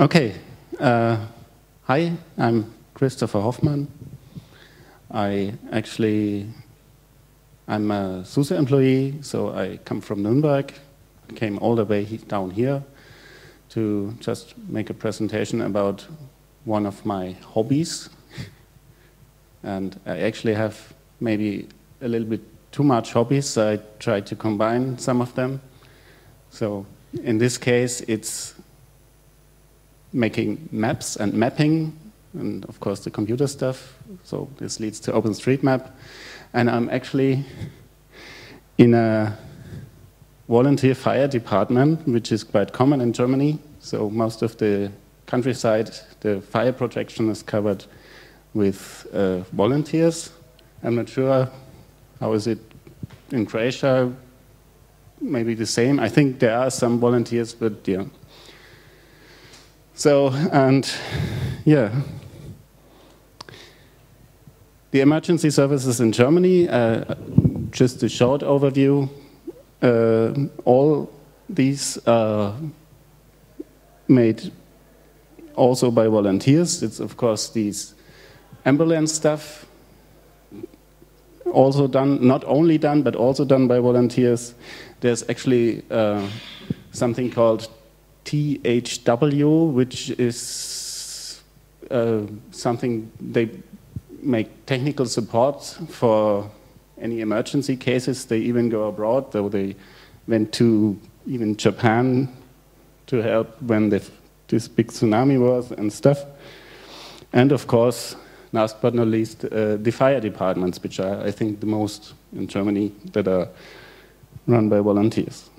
Okay. Hi, I'm Christopher Hofmann. I'm a SUSE employee, so I come from Nuremberg. I came all the way down here to just make a presentation about one of my hobbies. And I actually have maybe a little bit too much hobbies, so I try to combine some of them. So in this case, it's making maps and mapping, and of course the computer stuff. So this leads to OpenStreetMap. And I'm actually in a volunteer fire department, which is quite common in Germany. So most of the countryside, the fire protection is covered with volunteers. I'm not sure, how is it in Croatia? Maybe the same. I think there are some volunteers, but yeah. So, and yeah. The emergency services in Germany, just a short overview. All these are made also by volunteers. It's of course these ambulance stuff, also done, not only done, but also done by volunteers. There's actually something called THW, which is something they make technical support for any emergency cases. They even go abroad, though they went to even Japan to help when this big tsunami was and stuff. And of course, last but not least, the fire departments, which are, I think, the most in Germany that are run by volunteers.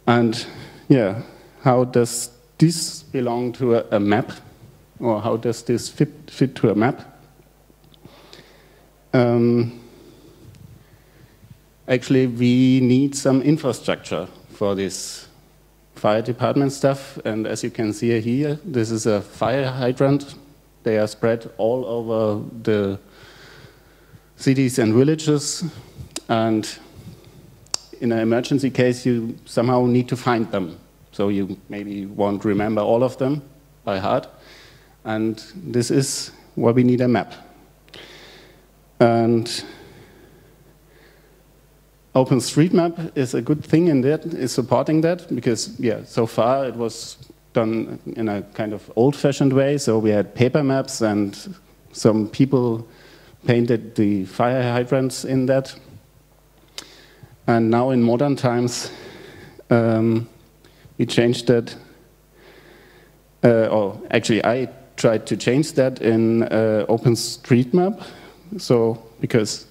And yeah, how does this belong to a map? Or how does this fit to a map? Actually, we need some infrastructure for this fire department stuff. And as you can see here, this is a fire hydrant. They are spread all over the cities and villages. And in an emergency case, you somehow need to find them. So you maybe won't remember all of them by heart. And this is where we need a map. And OpenStreetMap is a good thing in that, is supporting that, because yeah, so far it was done in a kind of old-fashioned way. So we had paper maps and some people painted the fire hydrants in that. And now in modern times, we changed that, or actually I tried to change that in OpenStreetMap. So because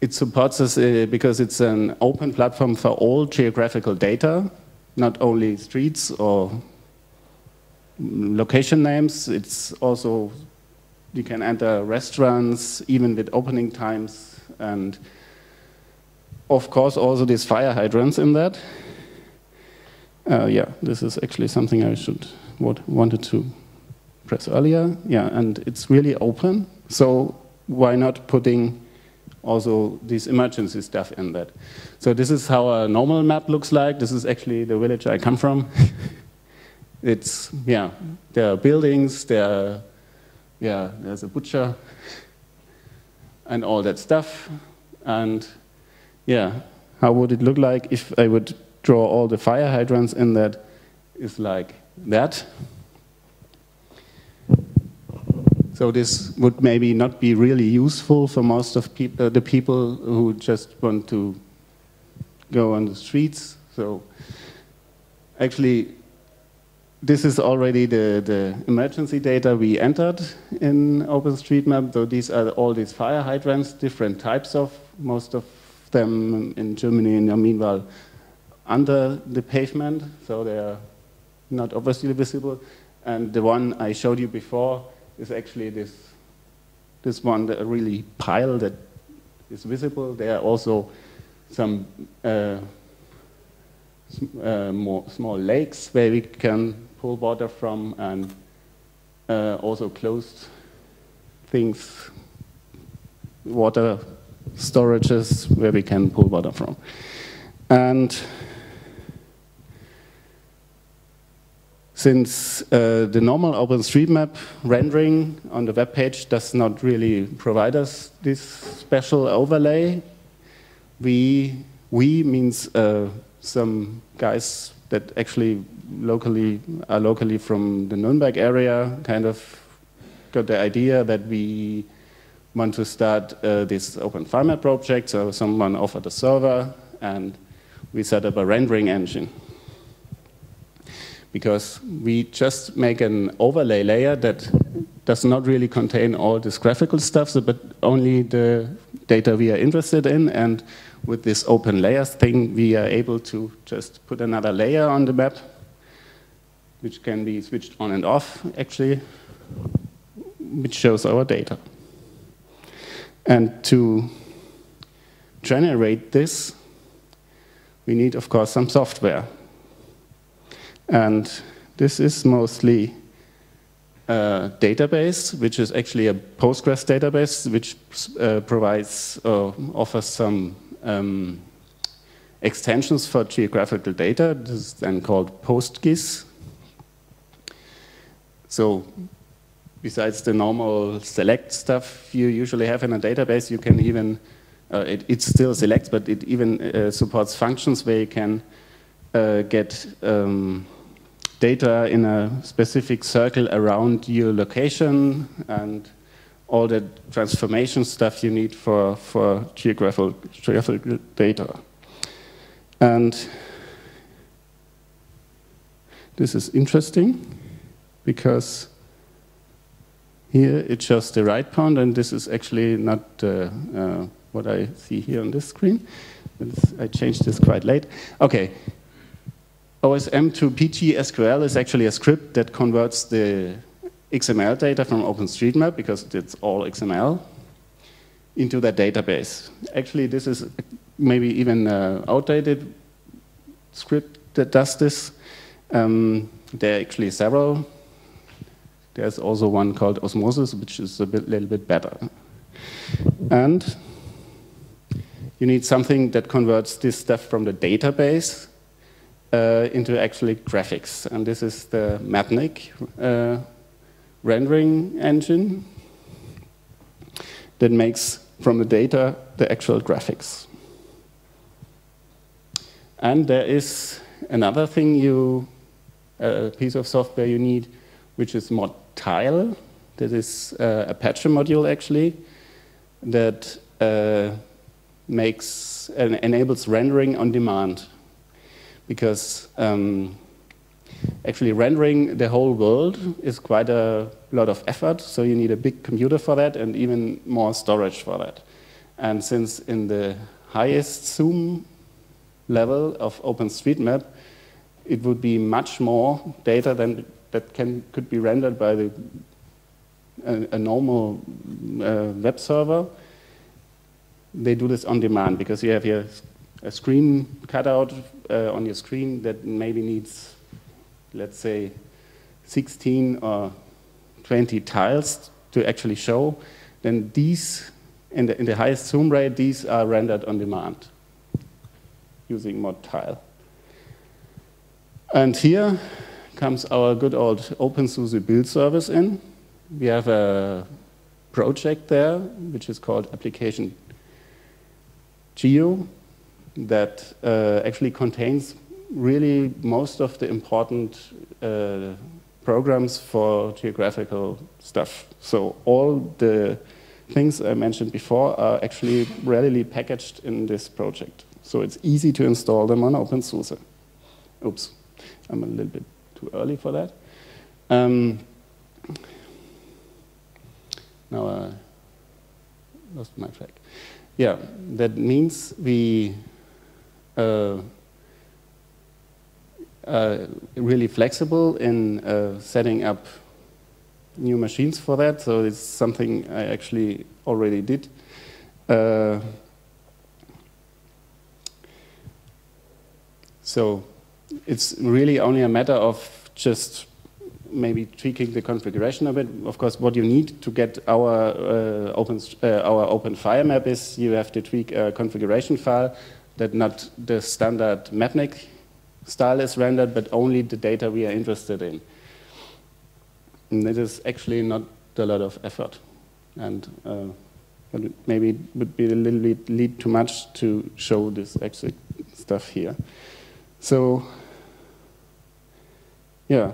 it supports us, because it's an open platform for all geographical data, not only streets or location names. It's also, you can enter restaurants, even with opening times, and of course also these fire hydrants in that. Yeah, this is actually something I wanted to press earlier. Yeah, and it's really open, so why not putting also this emergency stuff in that? So this is how a normal map looks like. This is actually the village I come from. It's, yeah, there are buildings, there's a butcher, and all that stuff. And yeah, how would it look like if I would draw all the fire hydrants in that? Is like that. So this would maybe not be really useful for most of the people who just want to go on the streets. So actually, this is already the emergency data we entered in OpenStreetMap. So these are all these fire hydrants, different types of, most of them in Germany, and meanwhile under the pavement, so they are not obviously visible. And the one I showed you before is actually this one, the really pile that is visible. There are also some more small lakes where we can pull water from, and also closed things, water storages where we can pull water from. And Since the normal OpenStreetMap rendering on the web page does not really provide us this special overlay, we means some guys that actually are locally from the Nuremberg area kind of got the idea that we want to start this OpenFireMap project. So someone offered a server and we set up a rendering engine. Because we just make an overlay layer that does not really contain all this graphical stuff, but only the data we are interested in. And with this open layers thing, we are able to just put another layer on the map, which can be switched on and off, actually, which shows our data. And to generate this, we need, of course, some software. And this is mostly a database, which is actually a Postgres database, which provides or offers some extensions for geographical data. This is then called PostGIS. So besides the normal select stuff you usually have in a database, you can even, it still selects, but it even supports functions where you can get data in a specific circle around your location and all the transformation stuff you need for geographical data. And this is interesting because here it shows the right point, and this is actually not what I see here on this screen. I changed this quite late. Okay. OSM to PGSQL is actually a script that converts the XML data from OpenStreetMap, because it's all XML, into that database. Actually, this is maybe even an outdated script that does this. There are actually several. There's also one called Osmosis, which is little bit better. And you need something that converts this stuff from the database into actually graphics. And this is the Mapnik rendering engine that makes from the data the actual graphics. And there is another thing a piece of software you need, which is ModTile. That is a Apache module actually that enables rendering on demand. Because actually rendering the whole world is quite a lot of effort, so you need a big computer for that and even more storage for that. And since in the highest zoom level of OpenStreetMap, it would be much more data than that could be rendered by a normal web server. They do this on demand because you have here a screen cutout on your screen that maybe needs, let's say, 16 or 20 tiles to actually show. Then these, in the highest zoom rate, these are rendered on demand using ModTile. And here comes our good old OpenSUSE build service in. We have a project there, which is called ApplicationGU, that actually contains really most of the important programs for geographical stuff. So all the things I mentioned before are actually readily packaged in this project. So it's easy to install them on OpenSUSE. Oops, I'm a little bit too early for that. Now I lost my track. Yeah, that means we really flexible in setting up new machines for that. So it's something I actually already did. So it's really only a matter of just maybe tweaking the configuration a bit. Of course, what you need to get our OpenFireMap is you have to tweak a configuration file that not the standard Mapnik style is rendered, but only the data we are interested in. And that is actually not a lot of effort. And but maybe it would be a little bit lead too much to show this extra stuff here. So, yeah,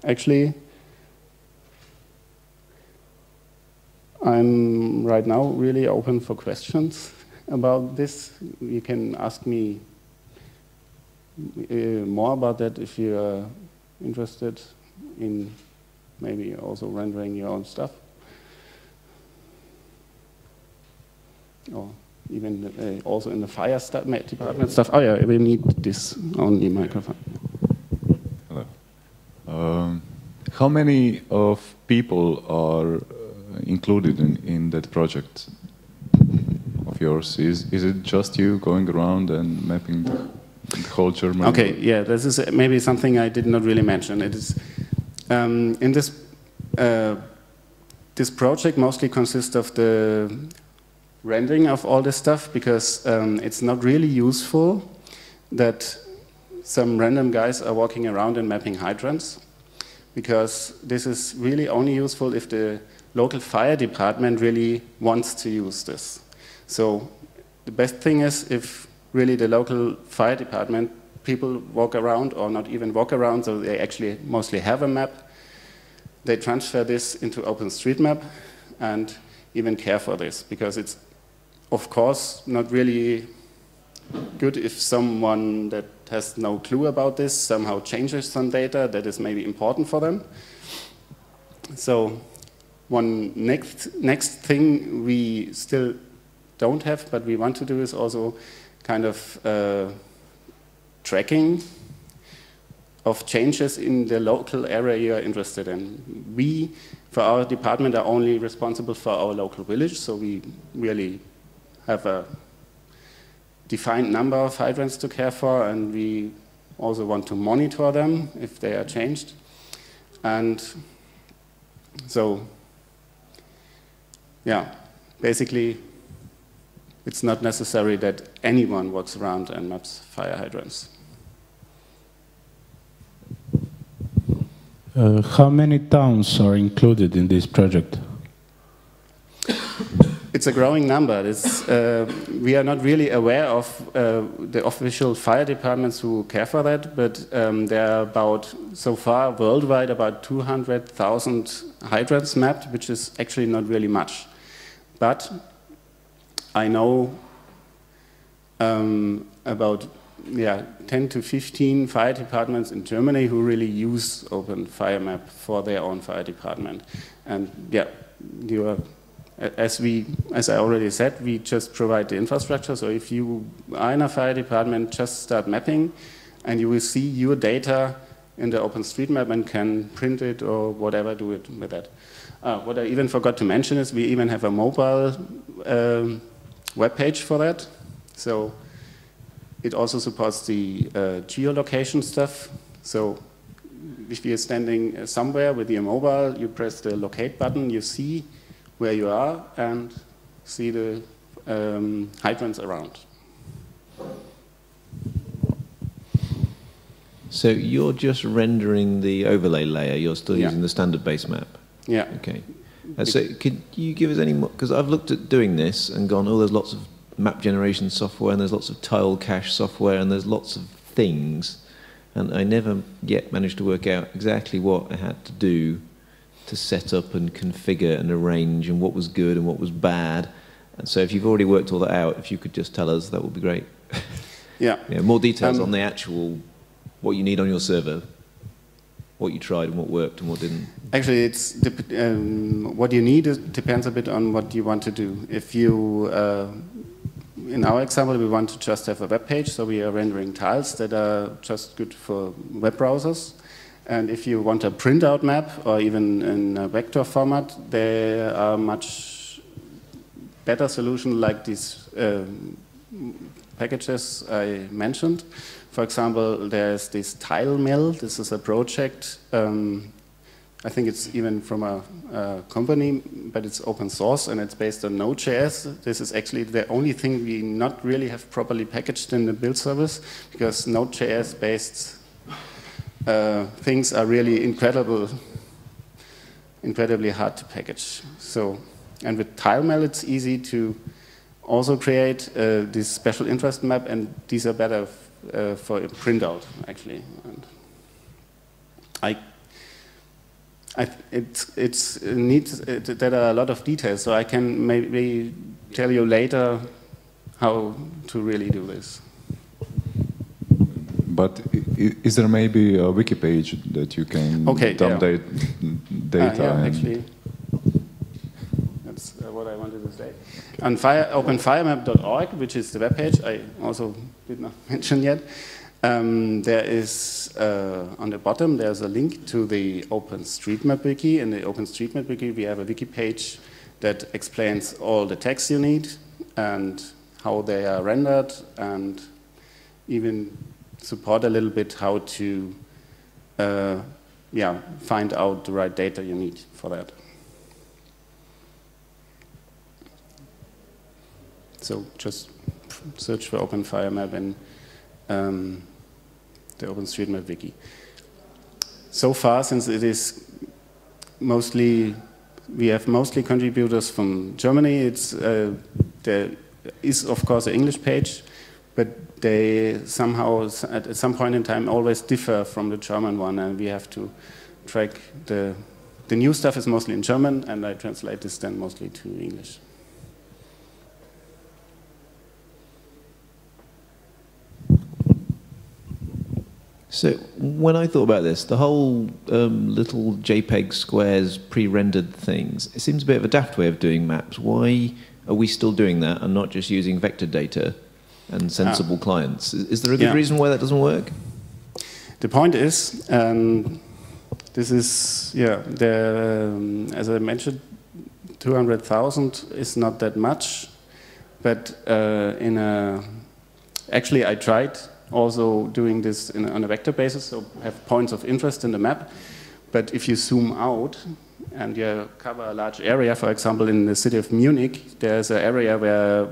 actually, I'm right now really open for questions about this. You can ask me more about that if you are interested in maybe also rendering your own stuff. Or even also in the fire department stuff. Oh yeah, we need this only microphone. Hello. How many of people are included in that project of yours? Is it just you going around and mapping the whole German? Okay, yeah, this is maybe something I did not really mention. It is in this this project mostly consists of the rendering of all this stuff, because it's not really useful that some random guys are walking around and mapping hydrants, because this is really only useful if the local fire department really wants to use this. So the best thing is if really the local fire department people walk around, or not even walk around, so they actually mostly have a map, they transfer this into OpenStreetMap and even care for this, because it's of course not really good if someone that has no clue about this somehow changes some data that is maybe important for them. So one next thing we still don't have, but we want to do, is also kind of tracking of changes in the local area you are interested in. We, for our department, are only responsible for our local village, so we really have a defined number of hydrants to care for, and we also want to monitor them if they are changed. And so, yeah, basically, it's not necessary that anyone walks around and maps fire hydrants. How many towns are included in this project? It's a growing number. We are not really aware of the official fire departments who care for that, but there are about, so far worldwide, about 200,000 hydrants mapped, which is actually not really much. But I know about 10 to 15 fire departments in Germany who really use OpenFireMap for their own fire department. And yeah, as I already said, we just provide the infrastructure. So if you are in a fire department, just start mapping, and you will see your data in the OpenStreetMap and can print it or whatever, do it with that. What I even forgot to mention is we even have a mobile web page for that. So it also supports the geolocation stuff. So if you're standing somewhere with your mobile, you press the locate button, you see where you are and see the hydrants around. So you're just rendering the overlay layer, you're still using the standard base map? Yeah. Okay. So could you give us any more, because I've looked at doing this and gone, oh, there's lots of map generation software and there's lots of tile cache software and there's lots of things, and I never yet managed to work out exactly what I had to do to set up and configure and arrange and what was good and what was bad. And so if you've already worked all that out, if you could just tell us, that would be great. Yeah. More details on the actual, what you need on your server, what you tried and what worked and what didn't. Actually, it's what you need depends a bit on what you want to do. If you, in our example, we want to just have a web page, so we are rendering tiles that are just good for web browsers. And if you want a printout map, or even in a vector format, there are much better solutions like these packages I mentioned. For example, there's this tile mill. This is a project I think it's even from a company, but it's open source and it's based on Node.js. This is actually the only thing we not really have properly packaged in the build service, because Node.js based things are really incredibly hard to package. So, and with TileMel it's easy to also create this special interest map, and these are better for a printout actually. And there are a lot of details, so I can maybe tell you later how to really do this. But is there maybe a wiki page that you can dump data? Yeah, actually, that's what I wanted to say. On OpenFireMap.org, which is the webpage I also did not mention yet, there is, on the bottom, there's a link to the OpenStreetMap wiki. In the OpenStreetMap wiki, we have a wiki page that explains all the text you need and how they are rendered, and even support a little bit how to find out the right data you need for that. So just search for OpenFireMap in the OpenStreetMap wiki. So far, since it is mostly, we have mostly contributors from Germany, it's, there is of course an English page, but they somehow, at some point in time, always differ from the German one, and we have to track the new stuff is mostly in German, and I translate this then mostly to English. So when I thought about this, the whole little JPEG squares pre-rendered things, it seems a bit of a daft way of doing maps. Why are we still doing that and not just using vector data and sensible clients? Is there a good reason why that doesn't work? The point is, this is, as I mentioned, 200,000 is not that much, but actually I tried also doing this on a vector basis, so have points of interest in the map. But if you zoom out and you cover a large area, for example, in the city of Munich, there's an area where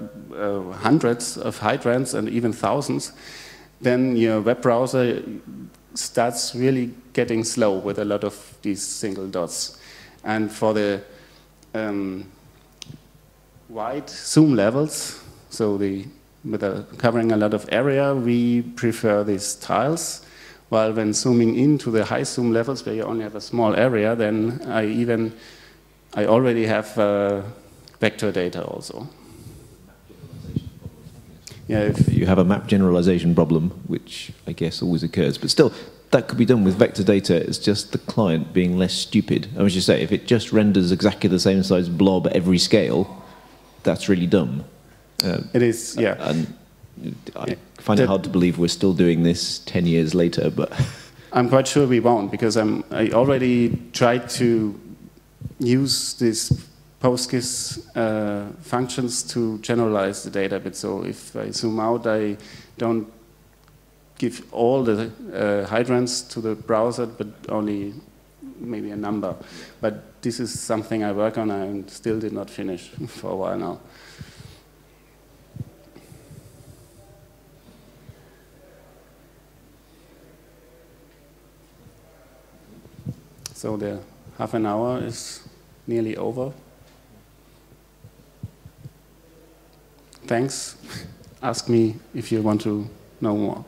hundreds of hydrants and even thousands, then your web browser starts really getting slow with a lot of these single dots. And for the wide zoom levels, so covering a lot of area, we prefer these tiles. While when zooming into the high zoom levels where you only have a small area, then I already have vector data also. Yeah, if you have a map generalization problem, which I guess always occurs, but still, that could be done with vector data. It's just the client being less stupid. I was just say, if it just renders exactly the same size blob at every scale, that's really dumb. It is, yeah. And I find it hard to believe we're still doing this 10 years later, but I'm quite sure we won't, because I already tried to use these PostGIS functions to generalize the data a bit. So if I zoom out, I don't give all the hydrants to the browser, but only maybe a number. But this is something I work on and still did not finish for a while now. So the half an hour is nearly over. Thanks. Ask me if you want to know more.